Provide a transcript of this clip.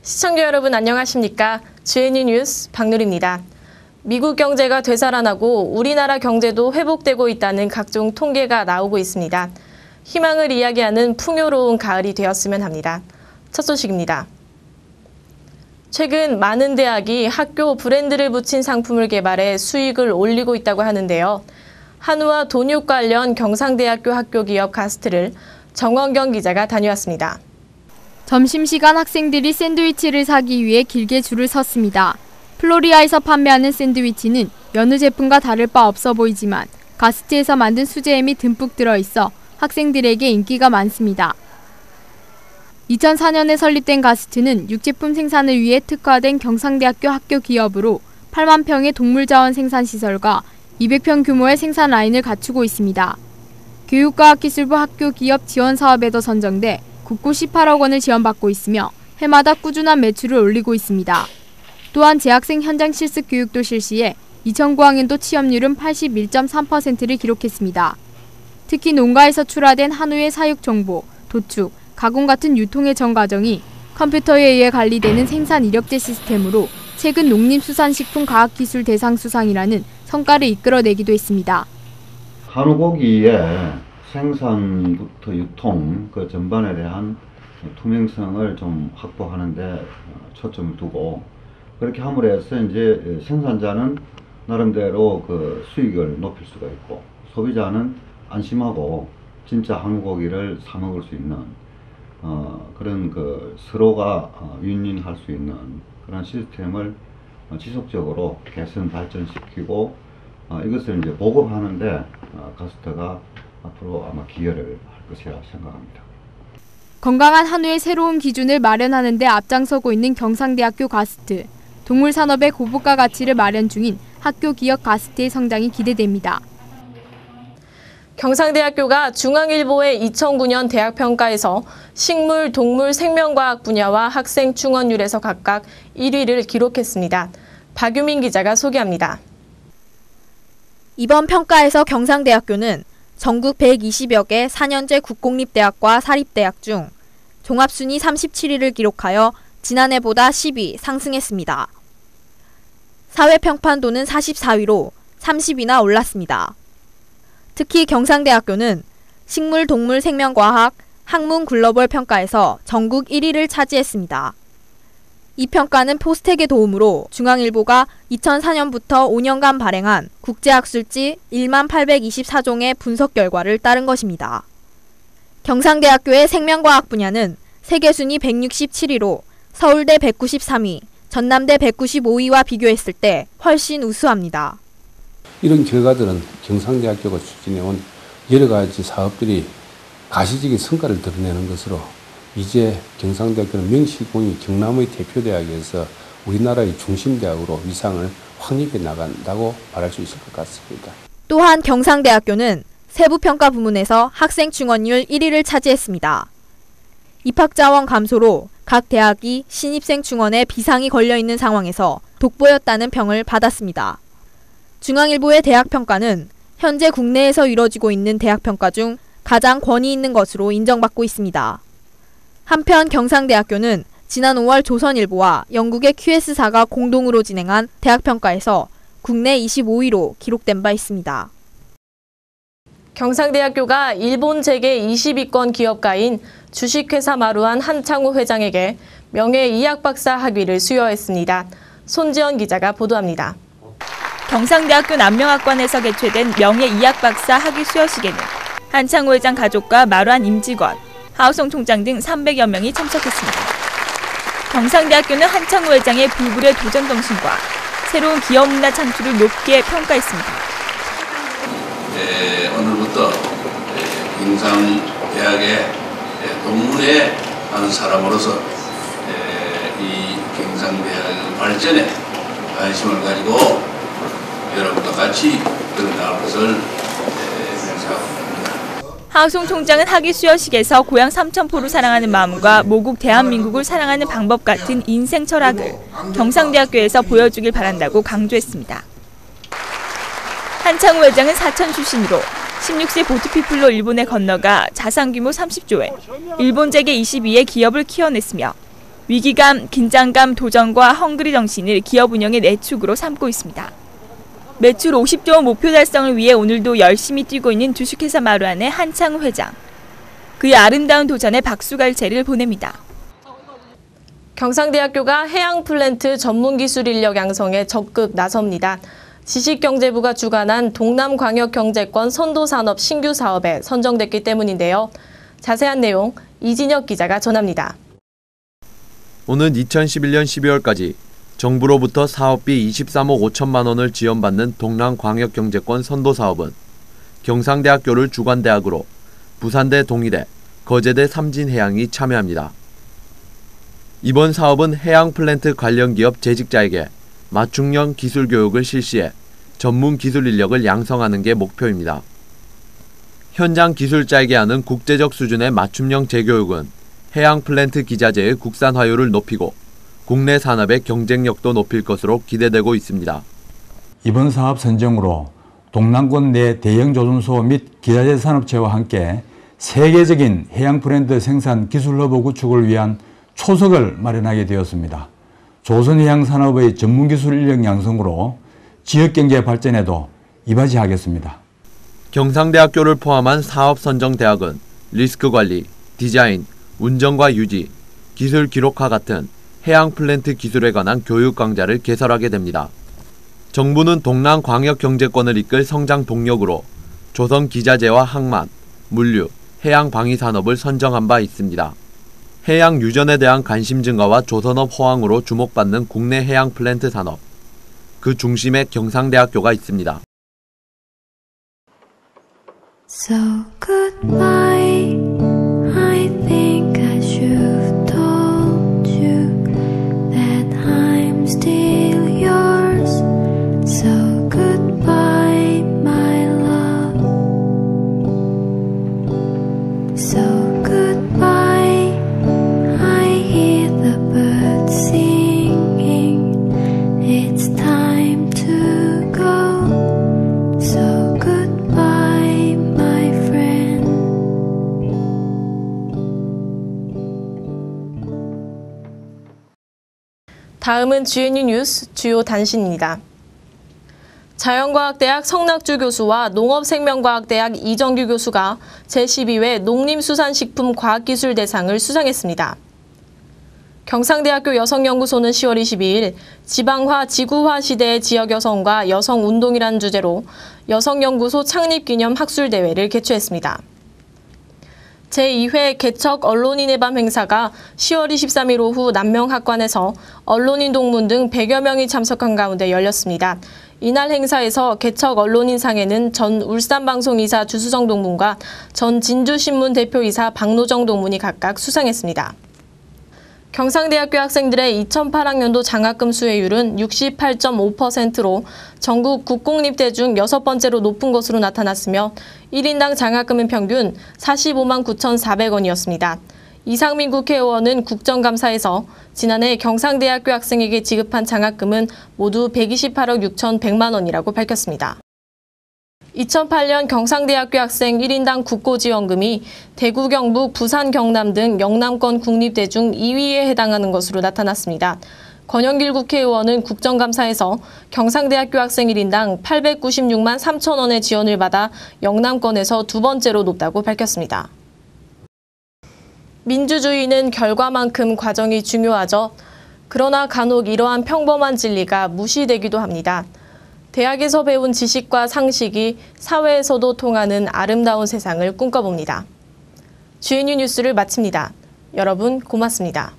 시청자 여러분 안녕하십니까? GNU 뉴스 박누리입니다. 미국 경제가 되살아나고 우리나라 경제도 회복되고 있다는 각종 통계가 나오고 있습니다. 희망을 이야기하는 풍요로운 가을이 되었으면 합니다. 첫 소식입니다. 최근 많은 대학이 학교 브랜드를 붙인 상품을 개발해 수익을 올리고 있다고 하는데요. 한우와 돈육 관련 경상대학교 학교기업 가스트를 정원경 기자가 다녀왔습니다. 점심시간 학생들이 샌드위치를 사기 위해 길게 줄을 섰습니다. 플로리아에서 판매하는 샌드위치는 여느 제품과 다를 바 없어 보이지만 가스트에서 만든 수제햄이 듬뿍 들어있어 학생들에게 인기가 많습니다. 2004년에 설립된 가스트는 육제품 생산을 위해 특화된 경상대학교 학교 기업으로 8만 평의 동물자원 생산시설과 200평 규모의 생산 라인을 갖추고 있습니다. 교육과학기술부 학교 기업 지원 사업에도 선정돼 국고 18억 원을 지원받고 있으며 해마다 꾸준한 매출을 올리고 있습니다. 또한 재학생 현장 실습 교육도 실시해 2009학년도 취업률은 81.3%를 기록했습니다. 특히 농가에서 출하된 한우의 사육 정보, 도축, 가공 같은 유통의 전 과정이 컴퓨터에 의해 관리되는 생산 이력제 시스템으로 최근 농림수산식품과학기술 대상 수상이라는 성과를 이끌어내기도 했습니다. 한우고기의 생산부터 유통 그 전반에 대한 투명성을 좀 확보하는 데 초점을 두고 그렇게 함으로 해서 이제 생산자는 나름대로 그 수익을 높일 수가 있고 소비자는 안심하고 진짜 한우고기를 사 먹을 수 있는 그런 그 서로가 윈윈할 수 있는 그런 시스템을 지속적으로 개선 발전시키고 이것을 이제 보급하는데 가스트가 앞으로 아마 기여를 할 것이라 생각합니다. 건강한 한우의 새로운 기준을 마련하는 데 앞장서고 있는 경상대학교 가스트, 동물산업의 고부가 가치를 마련 중인 학교 기업 가스트의 성장이 기대됩니다. 경상대학교가 중앙일보의 2009년 대학평가에서 식물, 동물, 생명과학 분야와 학생 충원율에서 각각 1위를 기록했습니다. 박유민 기자가 소개합니다. 이번 평가에서 경상대학교는 전국 120여 개 4년제 국공립대학과 사립대학 중 종합순위 37위를 기록하여 지난해보다 10위 상승했습니다. 사회평판도는 44위로 30위나 올랐습니다. 특히 경상대학교는 식물, 동물, 생명과학, 학문 글로벌 평가에서 전국 1위를 차지했습니다. 이 평가는 포스텍의 도움으로 중앙일보가 2004년부터 5년간 발행한 국제학술지 1824종의 분석 결과를 따른 것입니다. 경상대학교의 생명과학 분야는 세계 순위 167위로 서울대 193위, 전남대 195위와 비교했을 때 훨씬 우수합니다. 이런 결과들은 경상대학교가 추진해온 여러 가지 사업들이 가시적인 성과를 드러내는 것으로 이제 경상대학교는 명실공히 경남의 대표대학에서 우리나라의 중심대학으로 위상을 확립해 나간다고 말할 수 있을 것 같습니다. 또한 경상대학교는 세부평가 부문에서 학생 충원율 1위를 차지했습니다. 입학자원 감소로 각 대학이 신입생 충원에 비상이 걸려있는 상황에서 돋보였다는 평을 받았습니다. 중앙일보의 대학평가는 현재 국내에서 이뤄지고 있는 대학평가 중 가장 권위 있는 것으로 인정받고 있습니다. 한편 경상대학교는 지난 5월 조선일보와 영국의 QS사가 공동으로 진행한 대학평가에서 국내 25위로 기록된 바 있습니다. 경상대학교가 일본 재계 20위권 기업가인 주식회사 마루한 한창우 회장에게 명예 의학박사 학위를 수여했습니다. 손지연 기자가 보도합니다. 경상대학교 남명학관에서 개최된 명예 의학박사 학위 수여식에는 한창우 회장 가족과 마루한 임직원, 하우송 총장 등 300여 명이 참석했습니다. 경상대학교는 한창우 회장의 불굴의 도전 정신과 새로운 기업 문화 창출을 높게 평가했습니다. 오늘부터 경상대학의 동문회 하는 사람으로서 이 경상대학 발전에 관심을 가지고 여러분과 같이 나아갈 것을 생각합니다. 하우송 총장은 학위 수여식에서 고향 삼천포를 사랑하는 마음과 모국 대한민국을 사랑하는 방법 같은 인생 철학을 경상대학교에서 보여주길 바란다고 강조했습니다. 한창우 회장은 사천 출신으로 16세 보트피플로 일본에 건너가 자산 규모 30조에 일본 재계 22의 기업을 키워냈으며 위기감, 긴장감, 도전과 헝그리 정신을 기업 운영의 내축으로 삼고 있습니다. 매출 50조 원 목표 달성을 위해 오늘도 열심히 뛰고 있는 주식회사 마루안의 한창우 회장. 그의 아름다운 도전에 박수갈채를 보냅니다. 경상대학교가 해양 플랜트 전문기술 인력 양성에 적극 나섭니다. 지식경제부가 주관한 동남광역경제권 선도산업 신규 사업에 선정됐기 때문인데요. 자세한 내용 이진혁 기자가 전합니다. 오는 2011년 12월까지 정부로부터 사업비 23억 5천만 원을 지원받는 동남광역경제권 선도사업은 경상대학교를 주관대학으로 부산대 동의대, 거제대 삼진해양이 참여합니다. 이번 사업은 해양 플랜트 관련 기업 재직자에게 맞춤형 기술 교육을 실시해 전문 기술 인력을 양성하는 게 목표입니다. 현장 기술자에게 하는 국제적 수준의 맞춤형 재교육은 해양 플랜트 기자재의 국산화율을 높이고 국내 산업의 경쟁력도 높일 것으로 기대되고 있습니다. 이번 사업 선정으로 동남권 내 대형 조선소 및 기자재 산업체와 함께 세계적인 해양 플랜트 생산 기술 허브 구축을 위한 초석을 마련하게 되었습니다. 조선해양 산업의 전문기술 인력 양성으로 지역경제 발전에도 이바지하겠습니다. 경상대학교를 포함한 사업 선정 대학은 리스크관리, 디자인, 운전과 유지, 기술 기록화 같은 해양 플랜트 기술에 관한 교육 강좌를 개설하게 됩니다. 정부는 동남광역경제권을 이끌 성장 동력으로 조선 기자재와 항만, 물류, 해양 방위 산업을 선정한 바 있습니다. 해양 유전에 대한 관심 증가와 조선업 호황으로 주목받는 국내 해양 플랜트 산업, 그 중심에 경상대학교가 있습니다. So goodbye, I think I should told you that I'm still yours. So goodbye, my love. So goodbye, I hear the birds singing. It's time to go. So goodbye, my friend. 다음은 GNU 뉴스 주요 단신입니다. 자연과학대학 성낙주 교수와 농업생명과학대학 이정규 교수가 제12회 농림수산식품과학기술대상을 수상했습니다. 경상대학교 여성연구소는 10월 22일 지방화, 지구화 시대의 지역 여성과 여성운동이라는 주제로 여성연구소 창립기념 학술대회를 개최했습니다. 제2회 개척 언론인의 밤 행사가 10월 23일 오후 남명학관에서 언론인 동문 등 100여 명이 참석한 가운데 열렸습니다. 이날 행사에서 개척 언론인상에는 전 울산방송이사 주수정 동문과 전 진주신문 대표이사 박노정 동문이 각각 수상했습니다. 경상대학교 학생들의 2008학년도 장학금 수혜율은 68.5%로 전국 국공립대 중 6번째로 높은 것으로 나타났으며 1인당 장학금은 평균 45만 9,400원이었습니다. 이상민 국회의원은 국정감사에서 지난해 경상대학교 학생에게 지급한 장학금은 모두 128억 6,100만 원이라고 밝혔습니다. 2008년 경상대학교 학생 1인당 국고지원금이 대구, 경북, 부산, 경남 등 영남권 국립대 중 2위에 해당하는 것으로 나타났습니다. 권영길 국회의원은 국정감사에서 경상대학교 학생 1인당 896만 3천 원의 지원을 받아 영남권에서 두 번째로 높다고 밝혔습니다. 민주주의는 결과만큼 과정이 중요하죠. 그러나 간혹 이러한 평범한 진리가 무시되기도 합니다. 대학에서 배운 지식과 상식이 사회에서도 통하는 아름다운 세상을 꿈꿔봅니다. GNU 뉴스를 마칩니다. 여러분 고맙습니다.